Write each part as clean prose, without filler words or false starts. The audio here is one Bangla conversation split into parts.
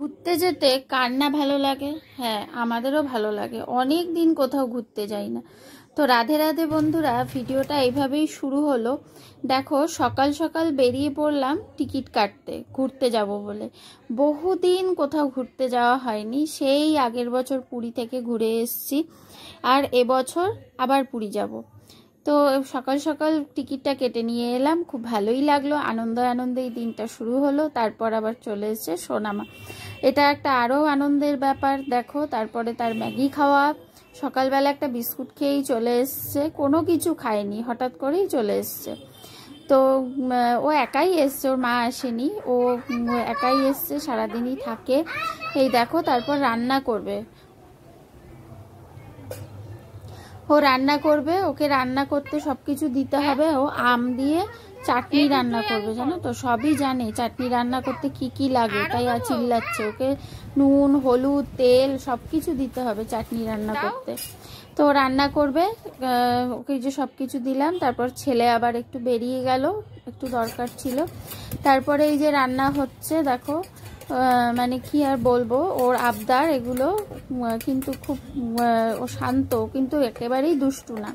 ঘুরতে যেতে কার না ভালো লাগে? হ্যাঁ, আমাদেরও ভালো লাগে। অনেক দিন কোথাও ঘুরতে যাই না। তো রাধে রাধে বন্ধুরা, ভিডিওটা এইভাবেই শুরু হলো। দেখো, সকাল সকাল বেরিয়ে পড়লাম টিকিট কাটতে, ঘুরতে যাব বলে। বহুদিন কোথাও ঘুরতে যাওয়া হয়নি, সেই আগের বছর পুরী থেকে ঘুরে এসেছি, আর এবছর আবার পুরী যাব। তো সকাল সকাল টিকিটটা কেটে নিয়ে এলাম, খুব ভালোই লাগলো। আনন্দে আনন্দে এই দিনটা শুরু হলো। তারপর আবার চলে এসেছে সোনামা, এটা একটা আরও আনন্দের ব্যাপার। দেখো, তারপরে তার ম্যাগি খাওয়া, সকালবেলা একটা বিস্কুট খেয়েই চলে এসছে, কোনো কিছু খায়নি, হঠাৎ করেই চলে এসছে। তো ও একাই এসছে, ওর মা আসেনি, ও একাই এসছে, সারাদিনই থাকে। এই দেখো, তারপর রান্না করবে, ও রান্না করবে, ওকে রান্না করতে সব কিছু দিতে হবে। ও আম দিয়ে চাটনি রান্না করবে, জানো তো, সবই জানে চাটনি রান্না করতে কি কি লাগে, তাই আর চিল্লাচ্ছে। ওকে নুন, হলুদ, তেল সব কিছু দিতে হবে চাটনি রান্না করতে। তো রান্না করবে, ওকে যে সব কিছু দিলাম। তারপর ছেলে আবার একটু বেরিয়ে গেল, একটু দরকার ছিল। তারপরে এই যে রান্না হচ্ছে, দেখো, মানে কি আর বলবো, ওর আবদার এগুলো। কিন্তু খুব ও শান্ত, কিন্তু একেবারেই দুষ্টু না,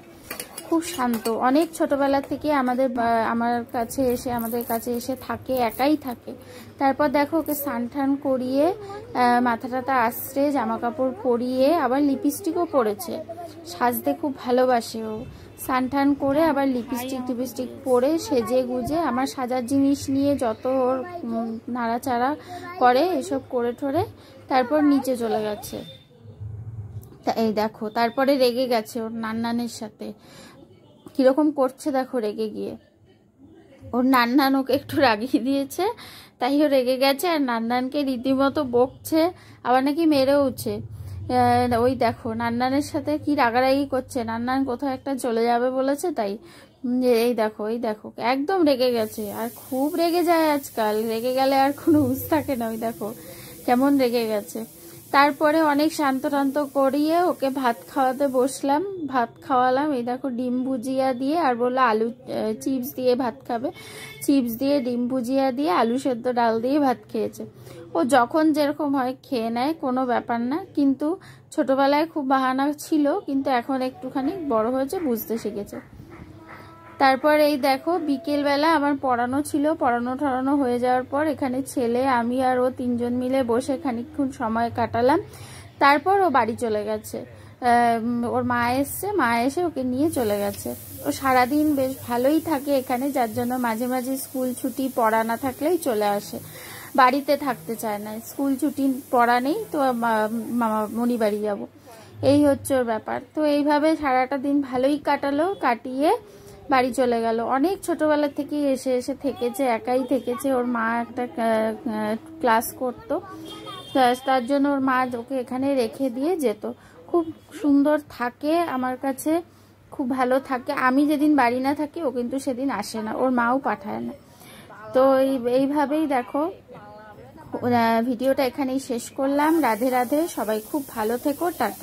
খুব শান্ত। অনেক ছোটবেলা থেকে আমাদের আমাদের কাছে এসে থাকে, একাই থাকে। তারপর দেখো, ওকে স্নান টান করিয়ে মাথাটাতে আশ্রে জামা কাপড় পরিয়ে আবার লিপস্টিকও পরেছে। সাজতে খুব ভালোবাসে ও। স্নান টান করে আবার লিপস্টিক পরে সেজে গুজে আমার সাজার জিনিস নিয়ে যত ওর নাড়াচাড়া করে, এসব করে ঠোরে তারপর নিচে চলে গেছে। এই দেখো, তারপরে রেগে গেছে ওর নান্নানের সাথে, কিরকম করছে দেখো রেগে গিয়ে। ওর নান্নান ওকে একটু রাগিয়ে দিয়েছে, তাই ও রেগে গেছে, আর নান্নানকে রীতিমতো বকছে, আবার নাকি মেরেওছে। ওই দেখো, নান্নানের সাথে কি রাগারাগি করছে, নান্নান কোথাও একটা চলে যাবে বলেছে, তাই এই দেখো একদম রেগে গেছে। আর খুব রেগে যায় আজকাল, রেগে গেলে আর কোনো হুঁশ থাকে না। ওই দেখো কেমন রেগে গেছে। তারপরে অনেক শান্ত টান্ত করিয়ে ওকে ভাত খাওয়াতে বসলাম, ভাত খাওয়ালাম। এই দেখো, ডিম ভুজিয়া দিয়ে, আর বললো আলু চিপস দিয়ে ভাত খাবে। চিপস দিয়ে, ডিম ভুজিয়া দিয়ে, আলু সেদ্ধ ডাল দিয়ে ভাত খেয়েছে। ও যখন যেরকম হয় খেয়ে নেয়, কোনো ব্যাপার না। কিন্তু ছোটবেলায় খুব বাহানা ছিল, কিন্তু এখন একটুখানি বড় হয়েছে, বুঝতে শিখেছে। তারপর এই দেখো, বিকেলবেলা আমার পড়ানো ছিল, পড়ানো হয়ে যাওয়ার পর এখানে ছেলে, আমি আর ও তিনজন মিলে বসে খানিকক্ষণ সময় কাটালাম। তারপর ও বাড়ি চলে গেছে, ওর মা এসছে, মা এসে ওকে নিয়ে চলে গেছে। ও সারাদিন বেশ ভালোই থাকে এখানে, যার জন্য মাঝে মাঝে স্কুল ছুটি, পড়া না থাকলেই চলে আসে। বাড়িতে থাকতে চায় না, স্কুল ছুটি পড়া নেই তো মনি বাড়ি যাব, এই হচ্ছে ওর ব্যাপার। তো এইভাবে সারাটা দিন ভালোই কাটালো, কাটিয়ে বাড়ি চলে গেল। অনেক ছোটবেলা থেকে এসে এসে থেকেছে, একাই থেকেছে। ওর মা একটা ক্লাস করতো, তার জন্য ওর মা ওকে এখানে রেখে দিয়ে যেত। খুব সুন্দর থাকে আমার কাছে, খুব ভালো থাকে। আমি যেদিন বাড়ি না থাকি ও কিন্তু সেদিন আসে না, ওর মাও পাঠায় না। তো এইভাবেই দেখো, ভিডিওটা এখানেই শেষ করলাম। রাধে রাধে, সবাই খুব ভালো থেকো, টাটা।